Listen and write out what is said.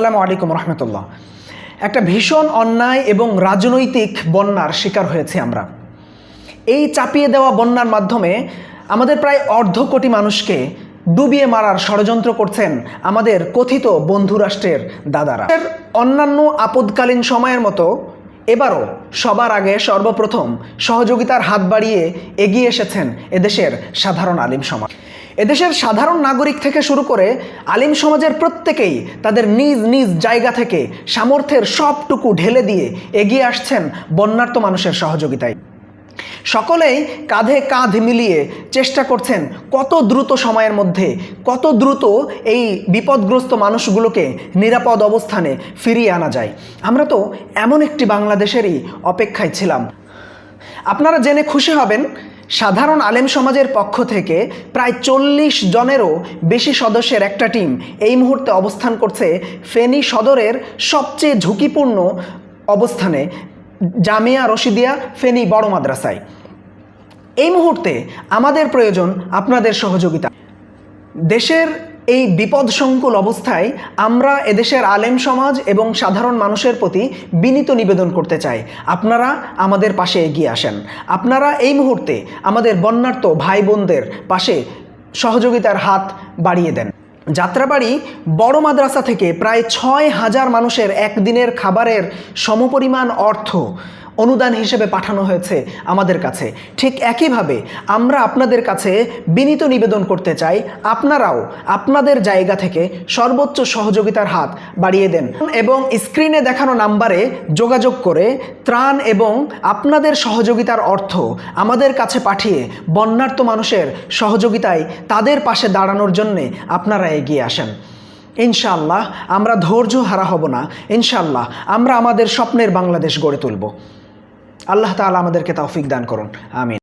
আসসালামু আলাইকুম রহমতুল্লাহ। একটা ভীষণ অন্যায় এবং রাজনৈতিক বন্যার শিকার হয়েছি আমরা। এই চাপিয়ে দেওয়া বন্যার মাধ্যমে আমাদের প্রায় অর্ধ কোটি মানুষকে ডুবিয়ে মারার ষড়যন্ত্র করছেন আমাদের কথিত বন্ধু রাষ্ট্রের দাদারা। অন্যান্য আপদকালীন সময়ের মতো এবারও সবার আগে সর্বপ্রথম সহযোগিতার হাত বাড়িয়ে এগিয়ে এসেছেন এদেশের সাধারণ আলিম সমাজ। এদেশের সাধারণ নাগরিক থেকে শুরু করে আলিম সমাজের প্রত্যেকেই তাদের নিজ নিজ জায়গা থেকে সামর্থ্যের সবটুকু ঢেলে দিয়ে এগিয়ে আসছেন বন্যার্ত মানুষের সহযোগিতায়। সকলেই কাঁধে কাঁধ মিলিয়ে চেষ্টা করছেন কত দ্রুত সময়ের মধ্যে কত দ্রুত এই বিপদগ্রস্ত মানুষগুলোকে নিরাপদ অবস্থানে ফিরিয়ে আনা যায়। আমরা তো এমন একটি বাংলাদেশেরই অপেক্ষায় ছিলাম। আপনারা জেনে খুশি হবেন, সাধারণ আলেম সমাজের পক্ষ থেকে প্রায় 40 জনেরও বেশি সদস্যের একটা টিম এই মুহূর্তে অবস্থান করছে ফেনী সদরের সবচেয়ে ঝুঁকিপূর্ণ অবস্থানে জামিয়া রশিদিয়া ফেনী বড় মাদ্রাসায়। এই মুহূর্তে আমাদের প্রয়োজন আপনাদের সহযোগিতা। দেশের এই বিপদসংকুল অবস্থায় আমরা এদেশের আলেম সমাজ এবং সাধারণ মানুষের প্রতি বিনীত নিবেদন করতে চাই, আপনারা আমাদের পাশে এগিয়ে আসেন। আপনারা এই মুহূর্তে আমাদের বন্যার্ত ভাই বোনদের পাশে সহযোগিতার হাত বাড়িয়ে দেন। যাত্রাবাড়ি বড় মাদ্রাসা থেকে প্রায় 6000 মানুষের একদিনের খাবারের সমপরিমাণ অর্থ অনুদান হিসেবে পাঠানো হয়েছে আমাদের কাছে। ঠিক একইভাবে আমরা আপনাদের কাছে বিনীত নিবেদন করতে চাই, আপনারাও আপনাদের জায়গা থেকে সর্বোচ্চ সহযোগিতার হাত বাড়িয়ে দেন এবং স্ক্রিনে দেখানো নাম্বারে যোগাযোগ করে ত্রাণ এবং আপনাদের সহযোগিতার অর্থ আমাদের কাছে পাঠিয়ে বন্যার্ত মানুষের সহযোগিতায় তাদের পাশে দাঁড়ানোর জন্যে আপনারা এগিয়ে আসেন। ইনশাআল্লাহ আমরা ধৈর্য হারা হব না। ইনশাআল্লাহ আমরা আমাদের স্বপ্নের বাংলাদেশ গড়ে তুলব। আল্লাহ তাআলা আমাদেরকে তৌফিক দান করুন। আমিন।